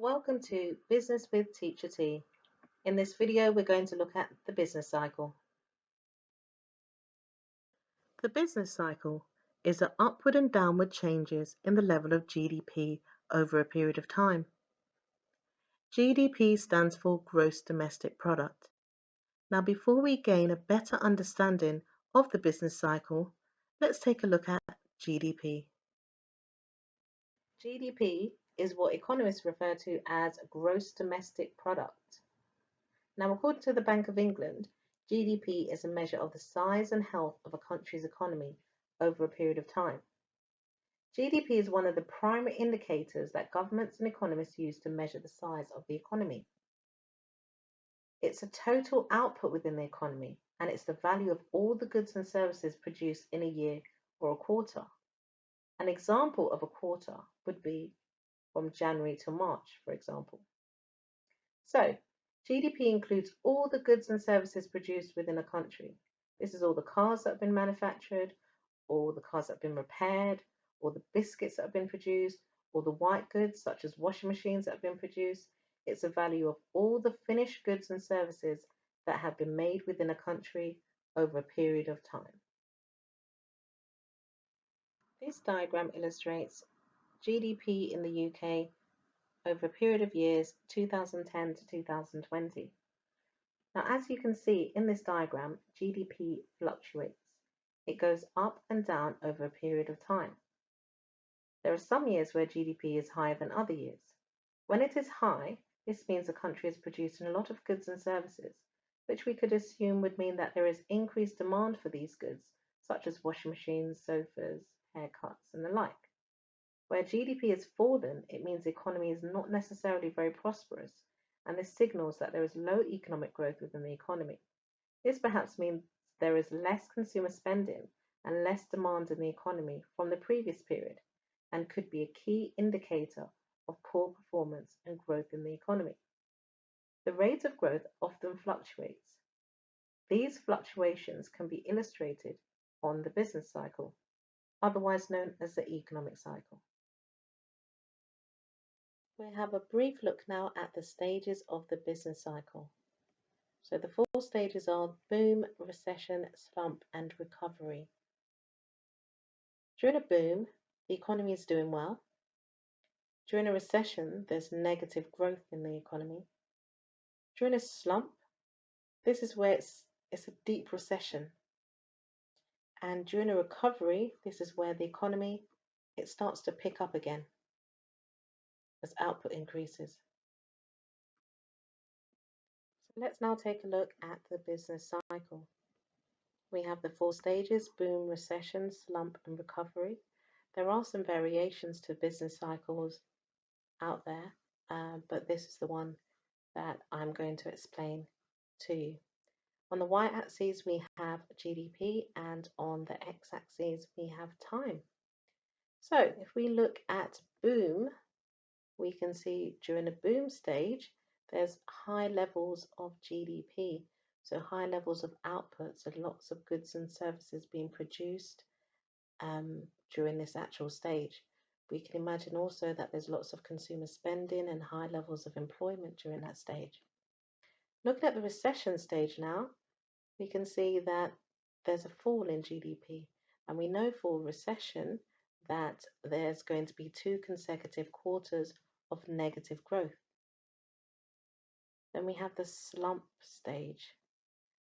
Welcome to Business with Teacher T. In this video, we're going to look at the business cycle. The business cycle is the upward and downward changes in the level of GDP over a period of time. GDP stands for Gross Domestic Product. Now, before we gain a better understanding of the business cycle, let's take a look at GDP. GDP is what economists refer to as Gross Domestic Product. Now, according to the Bank of England, GDP is a measure of the size and health of a country's economy over a period of time. GDP is one of the primary indicators that governments and economists use to measure the size of the economy. It's a total output within the economy, and it's the value of all the goods and services produced in a year or a quarter. An example of a quarter would be from January to March, for example. So, GDP includes all the goods and services produced within a country. This is all the cars that have been manufactured, all the cars that have been repaired, all the biscuits that have been produced, all the white goods such as washing machines that have been produced. It's the value of all the finished goods and services that have been made within a country over a period of time. This diagram illustrates GDP in the UK over a period of years 2010 to 2020. Now, as you can see in this diagram, GDP fluctuates. It goes up and down over a period of time. There are some years where GDP is higher than other years. When it is high, this means the country is producing a lot of goods and services, which we could assume would mean that there is increased demand for these goods, such as washing machines, sofas, haircuts, and the like. Where GDP has fallen, it means the economy is not necessarily very prosperous, and this signals that there is low economic growth within the economy. This perhaps means there is less consumer spending and less demand in the economy from the previous period, and could be a key indicator of poor performance and growth in the economy. The rate of growth often fluctuates. These fluctuations can be illustrated on the business cycle, otherwise known as the economic cycle. We have a brief look now at the stages of the business cycle. So the 4 stages are boom, recession, slump, and recovery. During a boom, the economy is doing well. During a recession, there's negative growth in the economy. During a slump, this is where it's a deep recession. And during a recovery, this is where the economy, it starts to pick up again as output increases. So let's now take a look at the business cycle. We have the 4 stages: boom, recession, slump, and recovery. There are some variations to business cycles out there, but this is the one that I'm going to explain to you. On the y-axis, we have GDP, and on the x-axis, we have time. So if we look at boom, we can see during a boom stage, there's high levels of GDP, so high levels of output, so lots of goods and services being produced during this actual stage. We can imagine also that there's lots of consumer spending and high levels of employment during that stage. Looking at the recession stage now, we can see that there's a fall in GDP, and we know for recession that there's going to be 2 consecutive quarters of negative growth. Then we have the slump stage.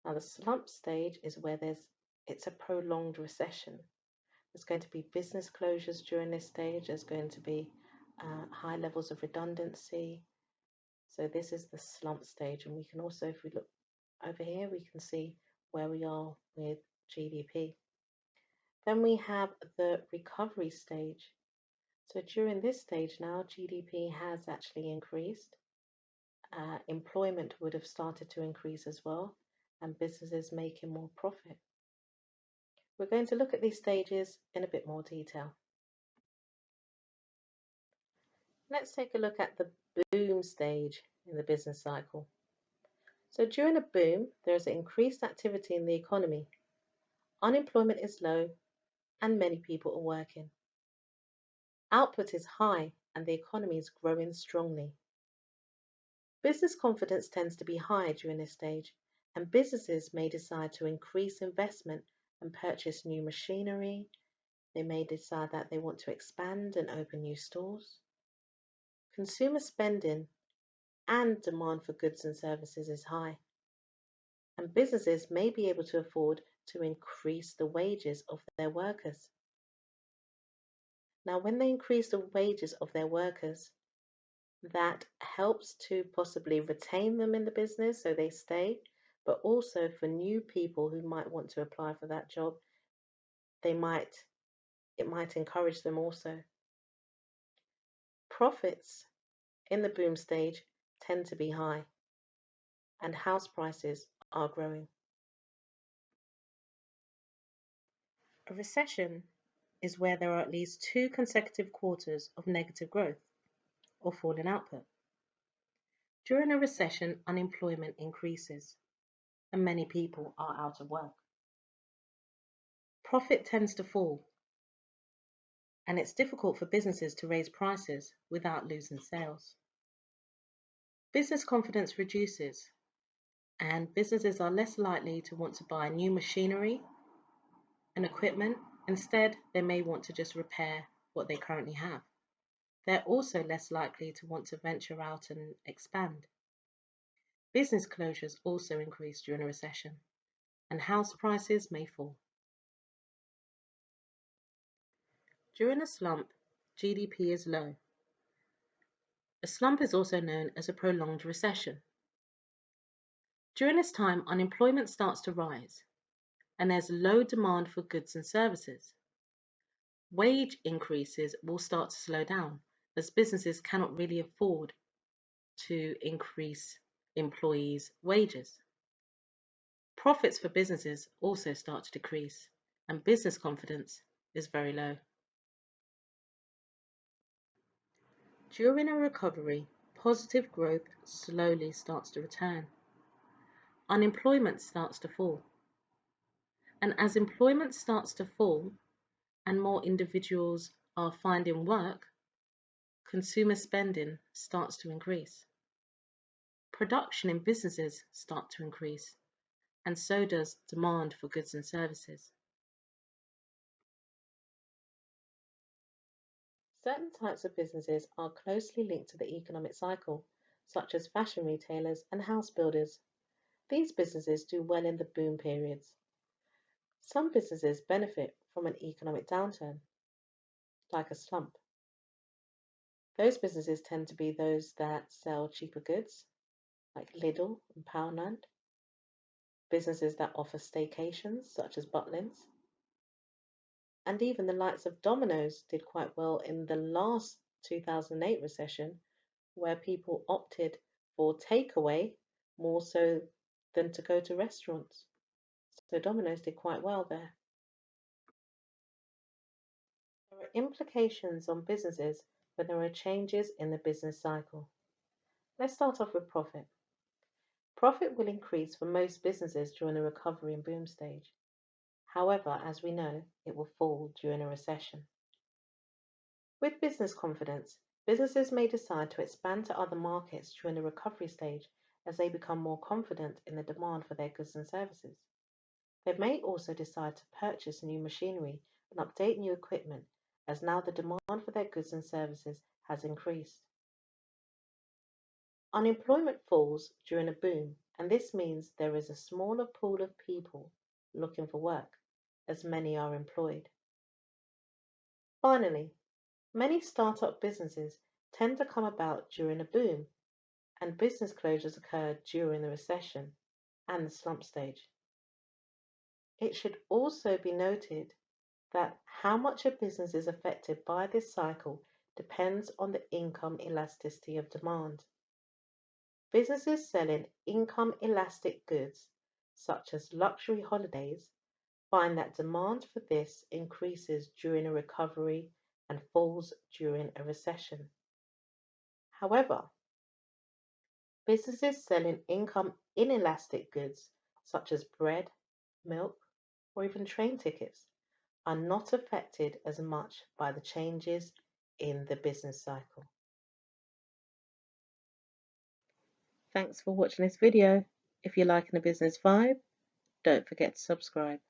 Now the slump stage is where it's a prolonged recession. There's going to be business closures during this stage. There's going to be high levels of redundancy. So this is the slump stage, and we can also, if we look over here, we can see where we are with GDP. Then we have the recovery stage. So during this stage now, GDP has actually increased. Employment would have started to increase as well, and businesses making more profit. We're going to look at these stages in a bit more detail. Let's take a look at the boom stage in the business cycle. So during a boom, there is increased activity in the economy. Unemployment is low, and many people are working. Output is high, and the economy is growing strongly. Business confidence tends to be high during this stage, and businesses may decide to increase investment and purchase new machinery. They may decide that they want to expand and open new stores. Consumer spending and demand for goods and services is high, and businesses may be able to afford to increase the wages of their workers. Now, when they increase the wages of their workers, that helps to possibly retain them in the business so they stay, but also for new people who might want to apply for that job, they might it might encourage them also. Profits in the boom stage tend to be high, and house prices are growing. A recession is where there are at least 2 consecutive quarters of negative growth or fall in output. During a recession, unemployment increases and many people are out of work. Profit tends to fall, and it's difficult for businesses to raise prices without losing sales. Business confidence reduces, and businesses are less likely to want to buy new machinery and equipment. Instead, they may want to just repair what they currently have. They're also less likely to want to venture out and expand. Business closures also increase during a recession, and house prices may fall. During a slump, GDP is low. A slump is also known as a prolonged recession. During this time, unemployment starts to rise, and there's low demand for goods and services. Wage increases will start to slow down as businesses cannot really afford to increase employees' wages. Profits for businesses also start to decrease, and business confidence is very low. During a recovery, positive growth slowly starts to return. Unemployment starts to fall. And as employment starts to fall and more individuals are finding work, consumer spending starts to increase. Production in businesses start to increase, and so does demand for goods and services. Certain types of businesses are closely linked to the economic cycle, such as fashion retailers and house builders. These businesses do well in the boom periods. Some businesses benefit from an economic downturn, like a slump. Those businesses tend to be those that sell cheaper goods, like Lidl and Poundland, businesses that offer staycations, such as Butlins, and even the likes of Domino's did quite well in the last 2008 recession, where people opted for takeaway more so than to go to restaurants. So Domino's did quite well there. There are implications on businesses when there are changes in the business cycle. Let's start off with profit. Profit will increase for most businesses during the recovery and boom stage. However, as we know, it will fall during a recession. With business confidence, businesses may decide to expand to other markets during the recovery stage as they become more confident in the demand for their goods and services. They may also decide to purchase new machinery and update new equipment as now the demand for their goods and services has increased. Unemployment falls during a boom, and this means there is a smaller pool of people looking for work, as many are employed. Finally, many startup businesses tend to come about during a boom, and business closures occur during the recession and the slump stage. It should also be noted that how much a business is affected by this cycle depends on the income elasticity of demand. Businesses selling income elastic goods, such as luxury holidays, find that demand for this increases during a recovery and falls during a recession. However, businesses selling income inelastic goods, such as bread, milk, or even train tickets, are not affected as much by the changes in the business cycle. Thanks for watching this video. If you're liking the business vibe, don't forget to subscribe.